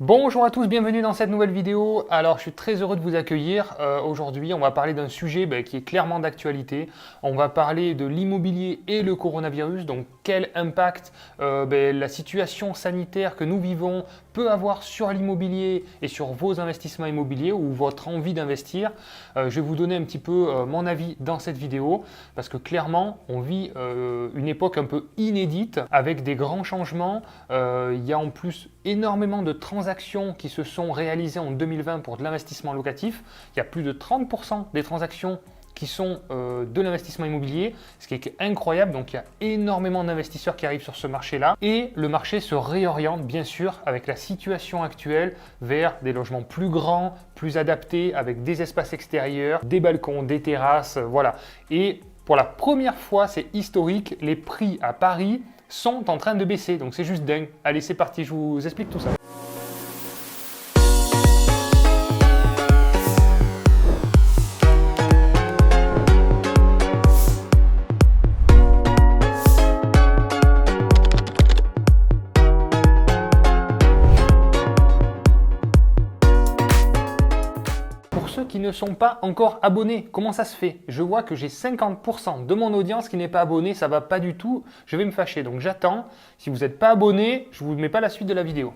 Bonjour à tous, bienvenue dans cette nouvelle vidéo. Alors je suis très heureux de vous accueillir. Aujourd'hui on va parler d'un sujet qui est clairement d'actualité. On va parler de l'immobilier et le coronavirus. Donc quel impact la situation sanitaire que nous vivons peut avoir sur l'immobilier et sur vos investissements immobiliers ou votre envie d'investir. Je vais vous donner un petit peu mon avis dans cette vidéo parce que clairement on vit une époque un peu inédite avec des grands changements. Il y a en plus énormément de transactions qui se sont réalisées en 2020 pour de l'investissement locatif. Il y a plus de 30% des transactions qui sont de l'investissement immobilier, ce qui est incroyable. Donc il y a énormément d'investisseurs qui arrivent sur ce marché-là et le marché se réoriente bien sûr avec la situation actuelle vers des logements plus grands, plus adaptés, avec des espaces extérieurs, des balcons, des terrasses, voilà. Et pour la première fois, c'est historique, les prix à Paris sont en train de baisser, donc c'est juste dingue. Allez, c'est parti, je vous explique tout ça. Qui ne sont pas encore abonnés. Comment ça se fait? Je vois que j'ai 50% de mon audience qui n'est pas abonné, ça va pas du tout, je vais me fâcher. Donc j'attends, si vous n'êtes pas abonné, je ne vous mets pas la suite de la vidéo.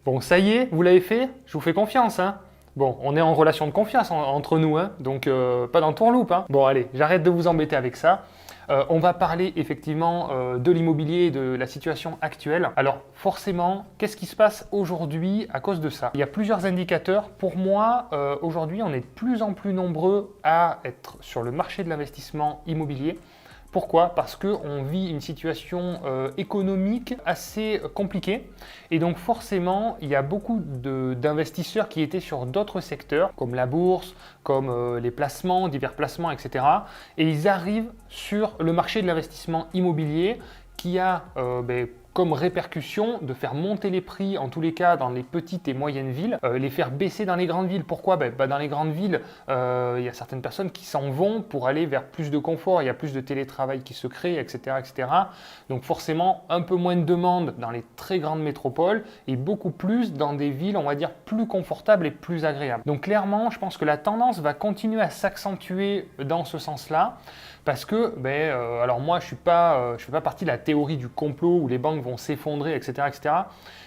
Bon, ça y est, vous l'avez fait, je vous fais confiance. Bon, on est en relation de confiance entre nous, donc pas dans tourloupe. Bon, allez, j'arrête de vous embêter avec ça. On va parler effectivement de l'immobilier et de la situation actuelle. Alors forcément, qu'est-ce qui se passe aujourd'hui à cause de ça? Il y a plusieurs indicateurs. Pour moi, aujourd'hui, on est de plus en plus nombreux à être sur le marché de l'investissement immobilier. Pourquoi? Parce qu'on vit une situation économique assez compliquée et donc forcément il y a beaucoup d'investisseurs qui étaient sur d'autres secteurs comme la bourse, comme les placements, divers placements, etc. Et ils arrivent sur le marché de l'investissement immobilier qui a comme répercussion de faire monter les prix, en tous les cas dans les petites et moyennes villes, les faire baisser dans les grandes villes. Pourquoi? Dans les grandes villes, il y a certaines personnes qui s'en vont pour aller vers plus de confort, il y a plus de télétravail qui se crée, etc., etc. Donc forcément, un peu moins de demande dans les très grandes métropoles et beaucoup plus dans des villes, on va dire, plus confortables et plus agréables. Donc clairement, je pense que la tendance va continuer à s'accentuer dans ce sens-là. Parce que, alors moi, je ne fais pas partie de la théorie du complot où les banques vont s'effondrer, etc., etc.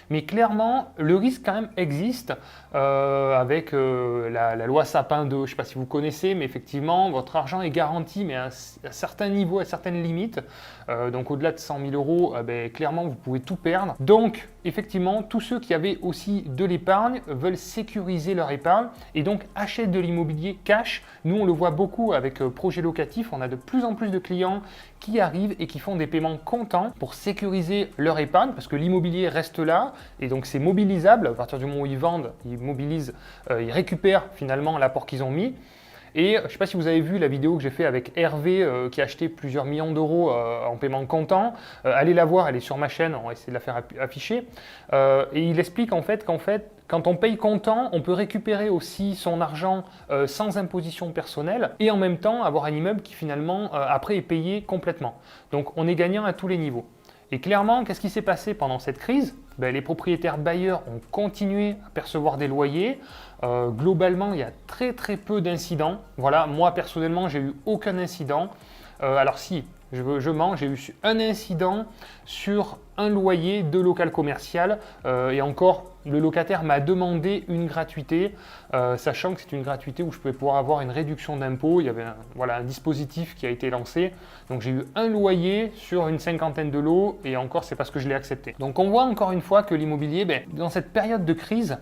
Mais clairement, le risque quand même existe avec la loi Sapin 2. Je ne sais pas si vous connaissez, mais effectivement, votre argent est garanti, mais à un certain niveau, à certaines limites. Donc au-delà de 100 000 euros, clairement, vous pouvez tout perdre. Donc, effectivement, tous ceux qui avaient aussi de l'épargne veulent sécuriser leur épargne et donc achètent de l'immobilier cash. Nous, on le voit beaucoup avec Projet Locatif. On a de plus en plus de clients qui arrivent et qui font des paiements comptants pour sécuriser leur épargne parce que l'immobilier reste là et donc c'est mobilisable. À partir du moment où ils vendent, ils mobilisent, ils récupèrent finalement l'apport qu'ils ont mis. Et je ne sais pas si vous avez vu la vidéo que j'ai fait avec Hervé qui a acheté plusieurs millions d'euros en paiement comptant. Allez la voir, elle est sur ma chaîne, on va essayer de la faire afficher. Et il explique qu'en fait, quand on paye comptant, on peut récupérer aussi son argent sans imposition personnelle et en même temps avoir un immeuble qui finalement après est payé complètement. Donc on est gagnant à tous les niveaux. Et clairement, qu'est-ce qui s'est passé pendant cette crise? Les propriétaires bailleurs ont continué à percevoir des loyers. Globalement, il y a très peu d'incidents. Voilà, moi personnellement, j'ai eu aucun incident. Alors si, je mens, j'ai eu un incident sur un loyer de local commercial et encore le locataire m'a demandé une gratuité, sachant que c'est une gratuité où je pouvais pouvoir avoir une réduction d'impôt. Il y avait un dispositif qui a été lancé. Donc j'ai eu un loyer sur une cinquantaine de lots et encore c'est parce que je l'ai accepté. Donc on voit encore une fois que l'immobilier, dans cette période de crise,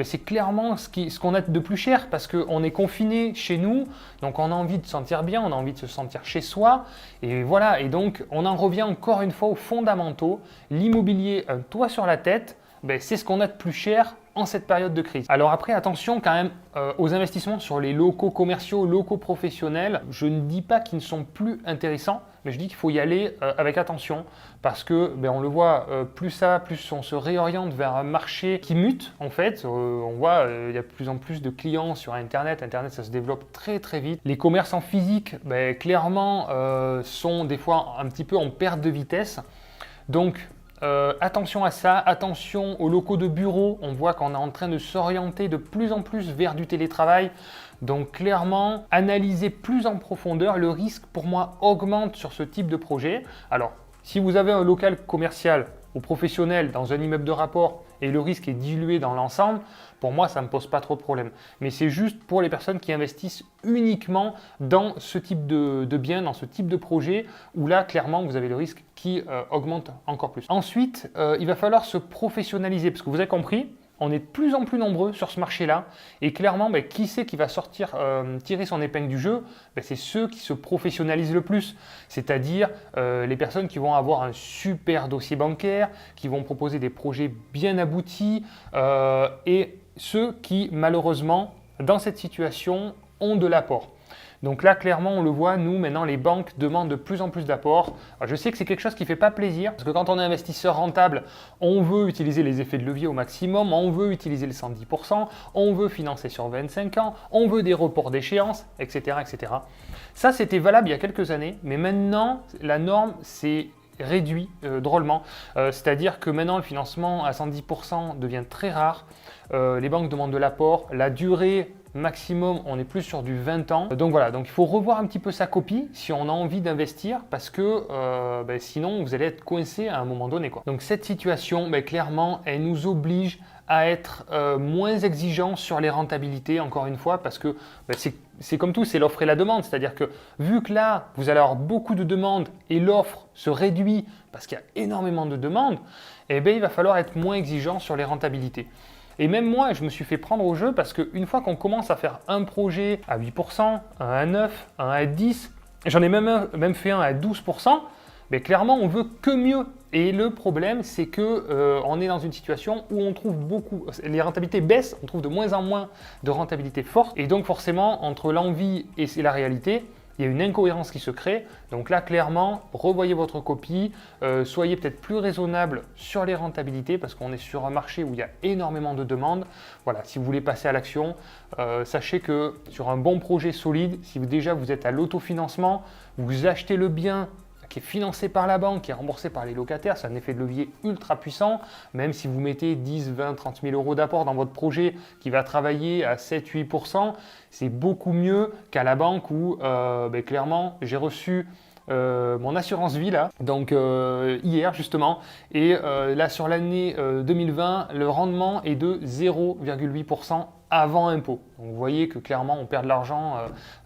c'est clairement ce qu'on a de plus cher parce qu'on est confiné chez nous, donc on a envie de se sentir bien, on a envie de se sentir chez soi, et voilà, et donc on en revient encore une fois aux fondamentaux. L'immobilier, un toit sur la tête, c'est ce qu'on a de plus cher en cette période de crise. Alors après, attention quand même aux investissements sur les locaux commerciaux, locaux professionnels. Je ne dis pas qu'ils ne sont plus intéressants, mais je dis qu'il faut y aller avec attention parce que on le voit, plus on se réoriente vers un marché qui mute en fait. On voit il y a de plus en plus de clients sur Internet. Internet, ça se développe très vite. Les commerces en physique, clairement, sont des fois un petit peu en perte de vitesse. Donc Attention à ça, attention aux locaux de bureau. On voit qu'on est en train de s'orienter de plus en plus vers du télétravail. Donc clairement, analyser plus en profondeur, le risque pour moi augmente sur ce type de projet. Alors, si vous avez un local commercial ou professionnel dans un immeuble de rapport et le risque est dilué dans l'ensemble, pour moi, ça ne me pose pas trop de problème. Mais c'est juste pour les personnes qui investissent uniquement dans ce type de bien, dans ce type de projet, où là, clairement, vous avez le risque qui augmente encore plus. Ensuite, il va falloir se professionnaliser, parce que vous avez compris, on est de plus en plus nombreux sur ce marché-là et clairement, qui c'est qui va sortir, tirer son épingle du jeu? C'est ceux qui se professionnalisent le plus, c'est-à-dire les personnes qui vont avoir un super dossier bancaire, qui vont proposer des projets bien aboutis et ceux qui, malheureusement, dans cette situation, ont de l'apport. Donc là, clairement, on le voit, nous, maintenant, les banques demandent de plus en plus d'apports. Je sais que c'est quelque chose qui ne fait pas plaisir, parce que quand on est investisseur rentable, on veut utiliser les effets de levier au maximum, on veut utiliser les 110%, on veut financer sur 25 ans, on veut des reports d'échéance, etc., etc. Ça, c'était valable il y a quelques années, mais maintenant, la norme, c'est réduit drôlement. C'est-à-dire que maintenant, le financement à 110% devient très rare. Les banques demandent de l'apport. La durée maximum, on est plus sur du 20 ans. Donc voilà, donc il faut revoir un petit peu sa copie si on a envie d'investir parce que sinon, vous allez être coincé à un moment donné, quoi. Donc cette situation, clairement, elle nous oblige à être moins exigeants sur les rentabilités, encore une fois, parce que c'est comme tout, c'est l'offre et la demande. C'est-à-dire que vu que là, vous allez avoir beaucoup de demandes et l'offre se réduit parce qu'il y a énormément de demandes, il va falloir être moins exigeant sur les rentabilités. Et même moi, je me suis fait prendre au jeu parce qu'une fois qu'on commence à faire un projet à 8%, un à 9%, un à 10%, j'en ai même fait un à 12%, mais clairement, on veut que mieux. Et le problème, c'est que on est dans une situation où on trouve beaucoup, les rentabilités baissent, on trouve de moins en moins de rentabilité forte. Et donc forcément, entre l'envie et la réalité, il y a une incohérence qui se crée. Donc là, clairement, revoyez votre copie, soyez peut-être plus raisonnable sur les rentabilités parce qu'on est sur un marché où il y a énormément de demandes. Voilà, si vous voulez passer à l'action, sachez que sur un bon projet solide, si déjà vous êtes à l'autofinancement, vous achetez le bien qui est financé par la banque, qui est remboursé par les locataires, c'est un effet de levier ultra puissant. Même si vous mettez 10, 20, 30 000 euros d'apport dans votre projet qui va travailler à 7, 8%, c'est beaucoup mieux qu'à la banque où clairement j'ai reçu mon assurance vie là, donc hier justement, et là sur l'année 2020, le rendement est de 0,8% avant impôt. Donc vous voyez que clairement on perd de l'argent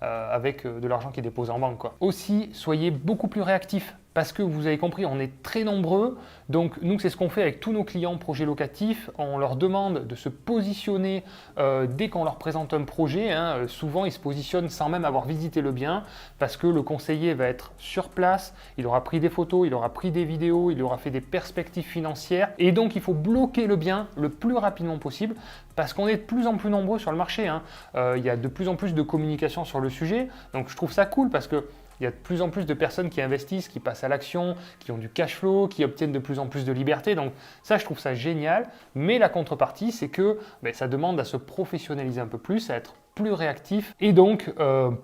avec de l'argent qui est déposé en banque, quoi. Aussi, soyez beaucoup plus réactifs parce que vous avez compris, on est très nombreux. Donc nous, c'est ce qu'on fait avec tous nos clients projets locatifs. On leur demande de se positionner dès qu'on leur présente un projet. Souvent, ils se positionnent sans même avoir visité le bien parce que le conseiller va être sur place. Il aura pris des photos, il aura pris des vidéos, il aura fait des perspectives financières. Et donc, il faut bloquer le bien le plus rapidement possible parce qu'on est de plus en plus nombreux sur le marché. Il y a de plus en plus de communication sur le sujet. Donc, je trouve ça cool parce que il y a de plus en plus de personnes qui investissent, qui passent à l'action, qui ont du cash flow, qui obtiennent de plus en plus de liberté. Donc ça, je trouve ça génial. Mais la contrepartie, c'est que ça demande à se professionnaliser un peu plus, à être plus réactif et donc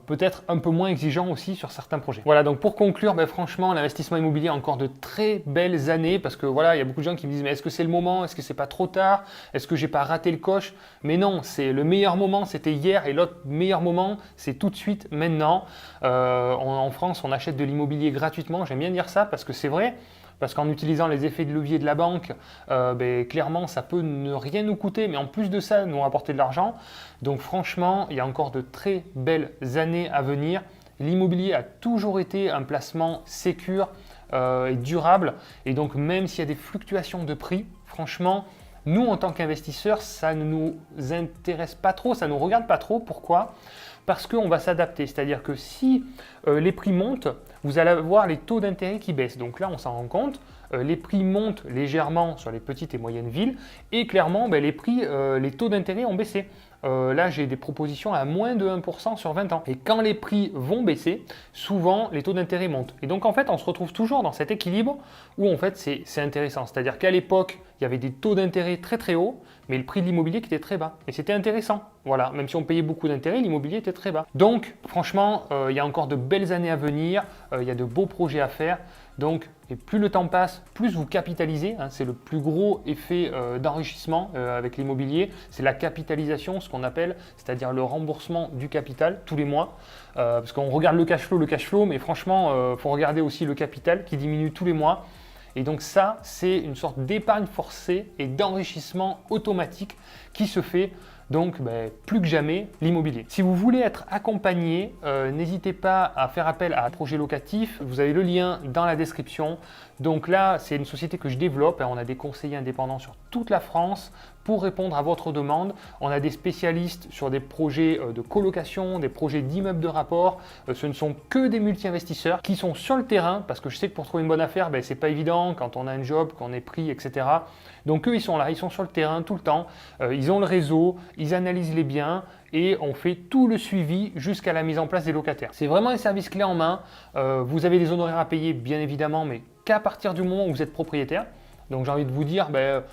peut-être un peu moins exigeant aussi sur certains projets. Voilà, donc pour conclure, franchement, l'investissement immobilier a encore de très belles années parce que voilà, il y a beaucoup de gens qui me disent mais est-ce que c'est le moment? Est-ce que c'est pas trop tard? Est-ce que j'ai pas raté le coche? Mais non, c'est le meilleur moment, c'était hier et l'autre meilleur moment, c'est tout de suite maintenant. En France, on achète de l'immobilier gratuitement. J'aime bien dire ça parce que c'est vrai. Parce qu'en utilisant les effets de levier de la banque, clairement, ça peut ne rien nous coûter, mais en plus de ça, nous rapporter de l'argent. Donc franchement, il y a encore de très belles années à venir. L'immobilier a toujours été un placement sécure et durable. Et donc, même s'il y a des fluctuations de prix, franchement, nous, en tant qu'investisseurs, ça ne nous intéresse pas trop, ça ne nous regarde pas trop. Pourquoi ? Parce qu'on va s'adapter. C'est-à-dire que si les prix montent, vous allez avoir les taux d'intérêt qui baissent. Donc là, on s'en rend compte. Les prix montent légèrement sur les petites et moyennes villes. Et clairement, les taux d'intérêt ont baissé. là j'ai des propositions à moins de 1% sur 20 ans. Et quand les prix vont baisser, souvent les taux d'intérêt montent. Et donc en fait, on se retrouve toujours dans cet équilibre où en fait c'est intéressant. C'est-à-dire qu'à l'époque, il y avait des taux d'intérêt très très hauts, mais le prix de l'immobilier qui était très bas. Et c'était intéressant. Voilà, même si on payait beaucoup d'intérêt, l'immobilier était très bas. Donc franchement, il y a encore de belles années à venir, il y a de beaux projets à faire. Donc, et plus le temps passe, plus vous capitalisez. Hein, c'est le plus gros effet d'enrichissement avec l'immobilier. C'est la capitalisation, ce qu'on appelle, c'est-à-dire le remboursement du capital tous les mois. Parce qu'on regarde le cash flow, mais franchement, il faut regarder aussi le capital qui diminue tous les mois. Et donc ça, c'est une sorte d'épargne forcée et d'enrichissement automatique qui se fait donc plus que jamais l'immobilier. Si vous voulez être accompagné, n'hésitez pas à faire appel à un projet locatif. Vous avez le lien dans la description. Donc là, c'est une société que je développe. On a des conseillers indépendants sur toute la France pour répondre à votre demande. On a des spécialistes sur des projets de colocation, des projets d'immeubles de rapport. Ce ne sont que des multi-investisseurs qui sont sur le terrain parce que je sais que pour trouver une bonne affaire, ce n'est pas évident quand on a un job, qu'on est pris, etc. Donc eux, ils sont là, ils sont sur le terrain tout le temps. Ils ont le réseau, ils analysent les biens et on fait tout le suivi jusqu'à la mise en place des locataires. C'est vraiment un service clé en main. Vous avez des honoraires à payer, bien évidemment, mais qu'à partir du moment où vous êtes propriétaire. Donc j'ai envie de vous dire,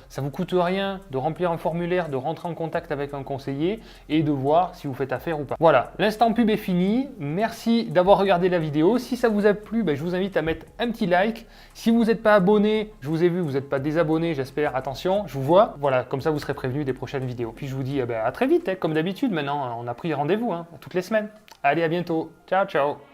ça ne vous coûte rien de remplir un formulaire, de rentrer en contact avec un conseiller et de voir si vous faites affaire ou pas. Voilà, l'instant pub est fini. Merci d'avoir regardé la vidéo. Si ça vous a plu, je vous invite à mettre un petit like. Si vous n'êtes pas abonné, je vous ai vu, vous n'êtes pas désabonné, j'espère. Attention, je vous vois. Voilà, comme ça vous serez prévenu des prochaines vidéos. Puis je vous dis à très vite, comme d'habitude maintenant. On a pris rendez-vous toutes les semaines. Allez, à bientôt. Ciao, ciao.